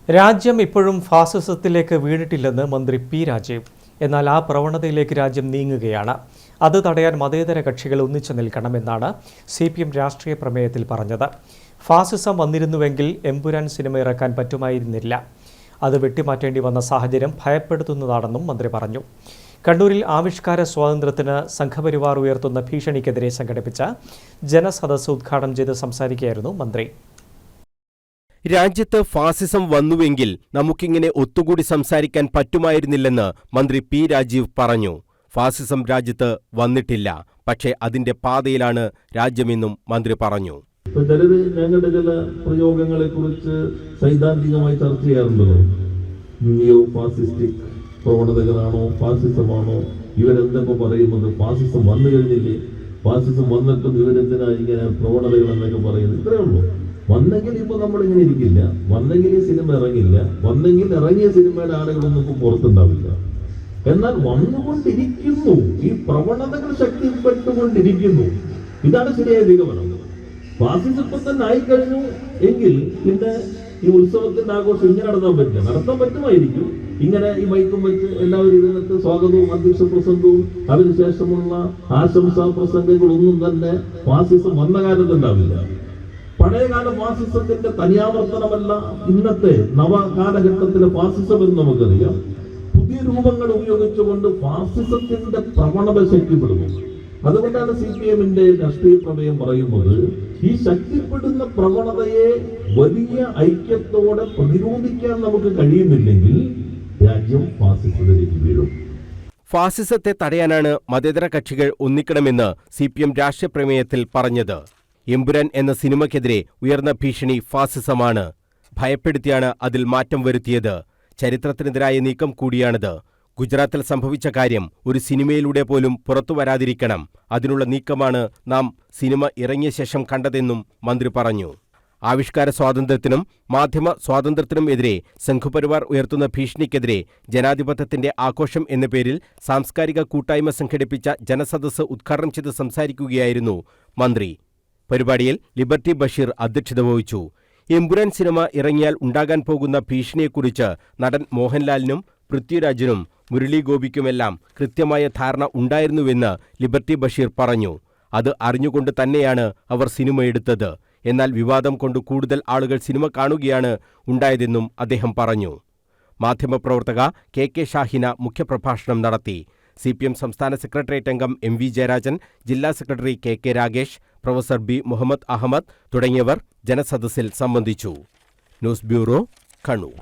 രാജ്യം ഇപ്പോഴും ഫാസിസത്തിലേക്ക് വീണിട്ടില്ലെന്ന് മന്ത്രി പി രാജീവ്. എന്നാൽ ആ പ്രവണതയിലേക്ക് രാജ്യം നീങ്ങുകയാണ്. അത് തടയാൻ മതേതര കക്ഷികൾ ഒന്നിച്ചു നിൽക്കണമെന്നാണ് CPM രാഷ്ട്രീയ പ്രമേയത്തിൽ പറഞ്ഞത്. ഫാസിസം വന്നിരുന്നുവെങ്കിൽ എമ്പുരാൻ സിനിമ ഇറക്കാൻ പറ്റുമായിരുന്നില്ല. അത് വെട്ടിമാറ്റേണ്ടി വന്ന സാഹചര്യം ഭയപ്പെടുത്തുന്നതാണെന്നും മന്ത്രി പറഞ്ഞു. കണ്ണൂരിൽ ആവിഷ്കാര സ്വാതന്ത്ര്യത്തിന് സംഘപരിവാർ ഉയർത്തുന്ന ഭീഷണിക്കെതിരെ സംഘടിപ്പിച്ച ജനസദസ്സ് ഉദ്ഘാടനം ചെയ്ത് സംസാരിക്കുകയായിരുന്നു മന്ത്രി. രാജ്യത്ത് ഫാസിസം വന്നുവെങ്കിൽ നമുക്കിങ്ങനെ ഒത്തുകൂടി സംസാരിക്കാൻ പറ്റുമായിരുന്നില്ലെന്ന് മന്ത്രി പി രാജീവ് പറഞ്ഞു. ഫാസിസം രാജ്യത്ത് വന്നിട്ടില്ല, പക്ഷേ അതിന്റെ പാതയിലാണ് രാജ്യമെന്നും മന്ത്രി പറഞ്ഞു. ചിലര് ഞങ്ങളുടെ ചില പ്രയോഗങ്ങളെ കുറിച്ച് സൈദ്ധാന്തികമായി ചർച്ച ചെയ്യാറുണ്ടല്ലോ. നിയോ ഫാസിസ്റ്റിക് പ്രവണതകളാണോ, ഫാസിസമാണോ, ഇവരെന്തൊക്കെ പറയുന്നത്? ഫാസിസം വന്നു കഴിഞ്ഞില്ലേ, ഫാസിസം വന്നിട്ടും ഇവരെന്തിനാ ഇങ്ങനെ പ്രവണതകൾ എന്നൊക്കെ പറയുന്നത്? ഇത്രയേ ഉള്ളൂ. വന്നെങ്കിൽ ഇപ്പൊ നമ്മളിങ്ങനെ ഇരിക്കില്ല, വന്നെങ്കിൽ ഈ സിനിമ ഇറങ്ങില്ല, വന്നെങ്കിൽ ഇറങ്ങിയ സിനിമയുടെ ആളുകളൊന്നും ഇപ്പൊ പുറത്തുണ്ടാവില്ല. എന്നാൽ വന്നുകൊണ്ടിരിക്കുന്നു, ഈ പ്രവണതകൾ ശക്തിപ്പെട്ടുകൊണ്ടിരിക്കുന്നു. ഇതാണ് ശരിയായ നിഗമനം. ഫാസിസം ഇപ്പൊ തന്നെ ആയിക്കഴിഞ്ഞു എങ്കിൽ പിന്നെ ഈ ഉത്സവത്തിന്റെ ആഘോഷം ഇങ്ങനെ നടത്താൻ പറ്റുമായിരിക്കും. ഇങ്ങനെ ഈ മൈക്കും വെച്ച് എല്ലാവരും ഇതിനകത്ത് സ്വാഗതവും അധ്യക്ഷ പ്രസംഗവും അതിനുശേഷമുള്ള ആശംസാ പ്രസംഗങ്ങളൊന്നും തന്നെ ഫാസിസം വന്ന കാലത്തുണ്ടാവില്ല. പഴയകാല ഫാസിസത്തിന്റെ തനിയാവർത്തനമല്ല ഇന്നത്തെ നവകാലഘട്ടത്തിലെ ഫാസിസം എന്ന് നമുക്കറിയാം. പുതിയ രൂപങ്ങൾ ഉപയോഗിച്ചുകൊണ്ട് ഫാസിസത്തിന്റെ പ്രവണത ശക്തിപ്പെടുന്നു. അതുകൊണ്ടാണ് CPMന്റെ രാഷ്ട്രീയ പ്രമേയം പറയുന്നത്, ഈ ശക്തിപ്പെടുന്ന പ്രവണതയെ വലിയ ഐക്യത്തോടെ പ്രതിരോധിക്കാൻ നമുക്ക് കഴിയുന്നില്ലെങ്കിൽ രാജ്യം ഫാസിസത്തിലേക്ക് വീഴും. ഫാസിസത്തെ തടയാനാണ് മതേതര കക്ഷികൾ ഒന്നിക്കണമെന്ന് CPM രാഷ്ട്രീയ പ്രമേയത്തിൽ പറഞ്ഞത്. എമ്പുരാൻ എന്ന സിനിമയ്ക്കെതിരെ ഉയർന്ന ഭീഷണി ഫാസിസമാണ്. ഭയപ്പെടുത്തിയാണ് അതിൽ മാറ്റം വരുത്തിയത്. ചരിത്രത്തിനെതിരായ നീക്കം കൂടിയാണിത്. ഗുജറാത്തിൽ സംഭവിച്ച കാര്യം ഒരു സിനിമയിലൂടെ പോലും പുറത്തു വരാതിരിക്കണം. അതിനുള്ള നീക്കമാണ് നാം സിനിമ ഇറങ്ങിയ ശേഷം കണ്ടതെന്നും മന്ത്രി പറഞ്ഞു. ആവിഷ്കാര സ്വാതന്ത്ര്യത്തിനും മാധ്യമ സ്വാതന്ത്ര്യത്തിനും എതിരെ സംഘപരിവാർ ഉയർത്തുന്ന ഭീഷണിക്കെതിരെ ജനാധിപത്യത്തിന്റെ ആഘോഷം എന്ന പേരിൽ സാംസ്കാരിക കൂട്ടായ്മ സംഘടിപ്പിച്ച ജനസദസ്സ് ഉദ്ഘാടനം ചെയ്ത് സംസാരിക്കുകയായിരുന്നു മന്ത്രി. പരിപാടിയിൽ ലിബർട്ടി ബഷീർ അധ്യക്ഷത വഹിച്ചു. എമ്പുരാൻ സിനിമ ഇറങ്ങിയാൽ ഉണ്ടാകാൻ പോകുന്ന ഭീഷണിയെക്കുറിച്ച് നടൻ മോഹൻലാലിനും പൃഥ്വിരാജിനും മുരളി ഗോപിക്കുമെല്ലാം കൃത്യമായ ധാരണ ഉണ്ടായിരുന്നുവെന്ന് ലിബർട്ടി ബഷീർ പറഞ്ഞു. അത് അറിഞ്ഞുകൊണ്ട് തന്നെയാണ് അവർ സിനിമ എടുത്തത്. എന്നാൽ വിവാദം കൊണ്ട് കൂടുതൽ ആളുകൾ സിനിമ കാണുകയാണ് ഉണ്ടായതെന്നും അദ്ദേഹം പറഞ്ഞു. മാധ്യമപ്രവർത്തക KK ഷാഹിന മുഖ്യപ്രഭാഷണം നടത്തി. CPM സംസ്ഥാന സെക്രട്ടേറിയറ്റ് അംഗം MV ജയരാജൻ, ജില്ലാ secretary KK Ragesh, professor B Muhammad Ahmed തുടങ്ങിയവർ ജനസദസ്സിൽ സംബന്ധിച്ചു. News bureau, Kannur.